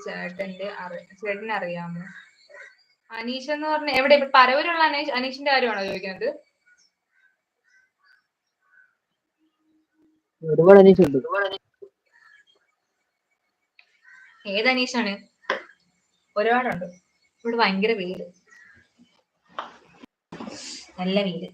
ചേട്ടനെ അറിയാമോ? അനീഷ് എന്ന് പറഞ്ഞ എവിടെ ഇപ്പൊ പരവൂരുള്ള അനീഷിന്റെ കാര്യമാണോ ചോദിക്കുന്നത്? ഒരുപാട് അനീഷുണ്ട്. ഏത് അനീഷാണ്? ഒരുപാടുണ്ട്. ഇവിടെ ഭയങ്കര വെയില്, നല്ല വെയില്.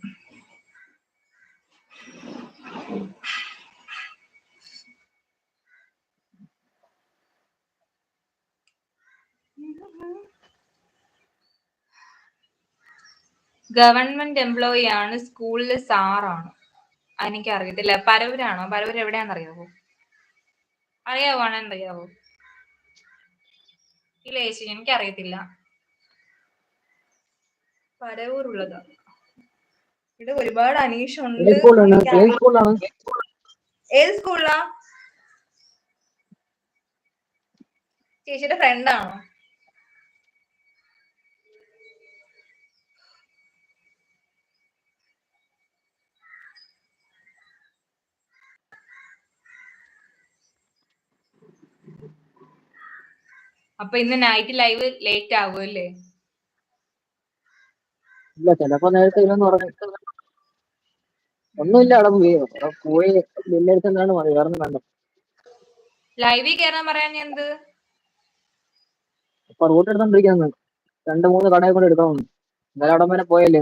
ഗവൺമെന്റ് എംപ്ലോയി ആണ്, സ്കൂളില് സാറാണ്. എനിക്ക് അറിയത്തില്ല. പരവൂരാണോ? പരവൂർ എവിടെയാണെന്ന് അറിയാവോ? ആണെന്ന് അറിയാവോ? ഇല്ല ചേച്ചി, എനിക്കറിയത്തില്ല. പരവൂരുള്ളതാ. ഇവിടെ ഒരുപാട് അനീഷുണ്ട്. ഏത് സ്കൂളിലാ? ചേച്ചിയുടെ ഫ്രണ്ടാണോ? അപ്പൊ ഇന്ന് നൈറ്റ് ലൈവ് ലേറ്റ് ആവുമല്ലേ? ഇല്ല, ചിലപ്പോ നേരത്തെ ഇല്ലെന്ന് പറഞ്ഞു. ഒന്നുമില്ല, അവിടെ പോയി ബില്ലെടുത്തെന്നാണ് മതി, വേറെ ഒന്നും വേണ്ട. ലൈവിൽ കയറാൻ പറയാൻ എന്ത്? അപ്പൊ റൂട്ട് എടുത്തോണ്ടിരിക്കുന്നു, 2-3 കടയിൽ കൂടെ എടുക്കണം. എന്നാലും അവിടെ വരെ പോയല്ലേ.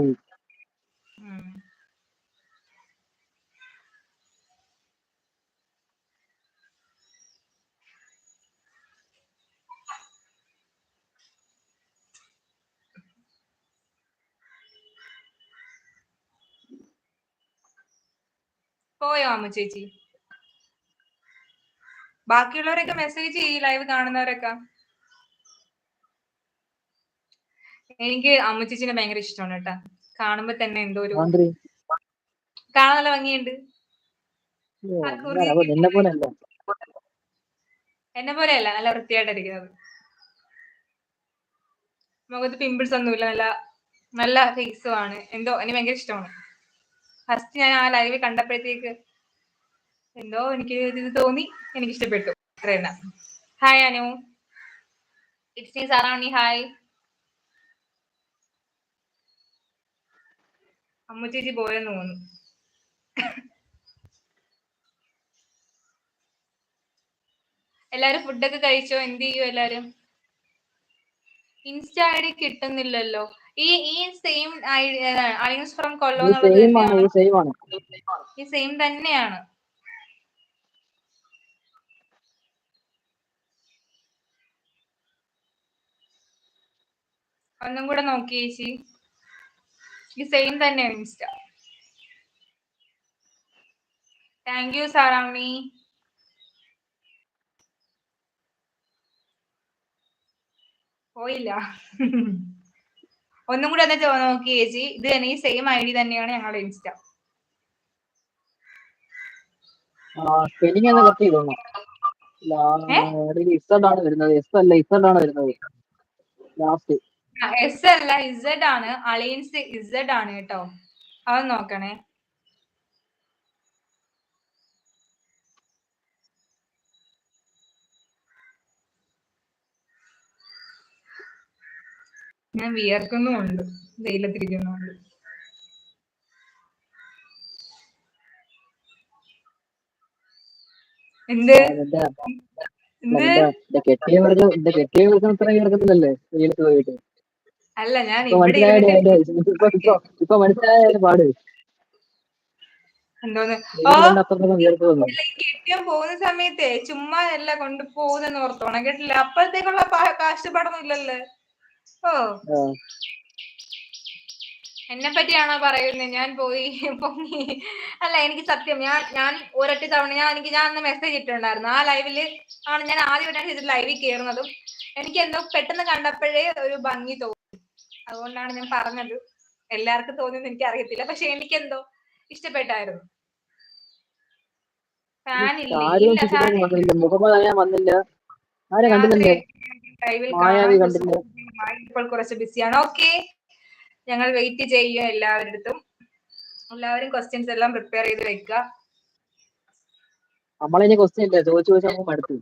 പോയോ അമ്മ ചേച്ചി? ബാക്കിയുള്ളവരൊക്കെ മെസ്സേജ് ചെയ്യും, ലൈവ് കാണുന്നവരൊക്കെ. എനിക്ക് അമ്മ ചേച്ചിനെ ഭയങ്കര ഇഷ്ടമാണ് കേട്ടാ. കാണുമ്പോ തന്നെ എന്തോ ഒരു കാണാൻ നല്ല ഭംഗിയുണ്ട്. എന്നെ പോലെയല്ല, നല്ല വൃത്തിയായിട്ടിരിക്കുന്നത്. മുഖത്ത് പിമ്പിൾസ് ഒന്നുമില്ല, നല്ല നല്ല ഫേസും ആണ്. എന്തോ എനിക്ക് ഭയങ്കര ഇഷ്ടമാണ്. ഫസ്റ്റ് ഞാൻ ആ ലൈവ് കണ്ടപ്പോഴത്തേക്ക് എന്തോ എനിക്ക് ഇത് തോന്നി, എനിക്ക് ഇഷ്ടപ്പെട്ടു. അത്രയല്ല. ഹായ് അനു, ഇറ്റ്സ് മീ സാറാണി. ഹായ്. അമ്മ ചേച്ചി പോയെന്ന് തോന്നുന്നു. എല്ലാരും ഫുഡൊക്കെ കഴിച്ചോ? എന്ത് ചെയ്യോ എല്ലാരും? ഇൻസ്റ്റ ഐ ഡി കിട്ടുന്നില്ലല്ലോ. ഈ same ID alliance from Kollam എന്നുള്ളത് തന്നെയാണ്. ഈ സെയിം തന്നെയാണ്. ഒന്നും കൂടെ നോക്കി ചേച്ചി, ഈ സെയിം തന്നെയാണ് ഇൻസ്റ്റ. Thank you സാറാമി. പോയില്ല. ഒന്നും കൂടെ എന്നിട്ട് നോക്കി ചേച്ചി, ഇത് തന്നെ ഈ സെയിം ഐ ഡി തന്നെയാണ് ഞങ്ങളുടെ ഇൻസ്റ്റ. സ്പെല്ലിംഗ് കറക്റ്റ് ചെയ്തോണം. ഇസഡാണ് വരുന്നത്, എസ് അല്ല ഇസഡാണ് വരുന്നത് ലാസ്റ്റ്. എസ് അല്ല ഇസഡ് ആണ്. അലയൻസ് ഇസഡ് ആണ് കേട്ടോ, അത് നോക്കണേ. ഞാൻ വിയർക്കുന്നുമുണ്ട് വെയിലത്തിരിക്കുന്നുണ്ട്. എന്ത് അല്ല, ഞാൻ ഇവിടെ ഇപ്പൊ മനസ്സിലായ പാട്. എന്തോന്ന് കെട്ടിയാൻ പോകുന്ന സമയത്തെ ചുമ്മാ അല്ല കൊണ്ട് പോകുന്നെന്ന് ഓർത്തോണം കേട്ടില്ല. അപ്പോഴത്തേക്കുള്ള കാശുപാടൊന്നും ഇല്ലല്ലോ. എന്നെ പറ്റിയാണോ പറയുന്നത്? ഞാൻ പോയി പൊങ്ങി അല്ല, എനിക്ക് സത്യം ഞാൻ ഒരൊറ്റ തവണ ഞാൻ അന്ന് മെസ്സേജ് ഇട്ടിട്ടുണ്ടായിരുന്നു. ആ ലൈവില് ആണ് ഞാൻ ആദ്യമായിട്ടാണ് ഇത് ലൈവിൽ കയറുന്നതും. എനിക്ക് എന്തോ പെട്ടെന്ന് കണ്ടപ്പോഴേ ഒരു ഭംഗി തോന്നി, അതുകൊണ്ടാണ് ഞാൻ പറഞ്ഞത്. എല്ലാവർക്കും തോന്നിയെന്ന് എനിക്ക് അറിയത്തില്ല, പക്ഷെ എനിക്കെന്തോ ഇഷ്ടപ്പെട്ടായിരുന്നു. ഇപ്പോൾ കുറച്ച് ബിസിയാണ്. ഓക്കെ, ഞങ്ങൾ വെയിറ്റ് ചെയ്യുക എല്ലാവരുടെ. എല്ലാവരും ക്വസ്റ്റ്യൻസ് എല്ലാം പ്രിപ്പയർ ചെയ്ത് വെക്കുക. നമ്മളെ ക്വസ്റ്റ്യൻ ഇല്ല, ചോദിച്ചു മടുത്തു.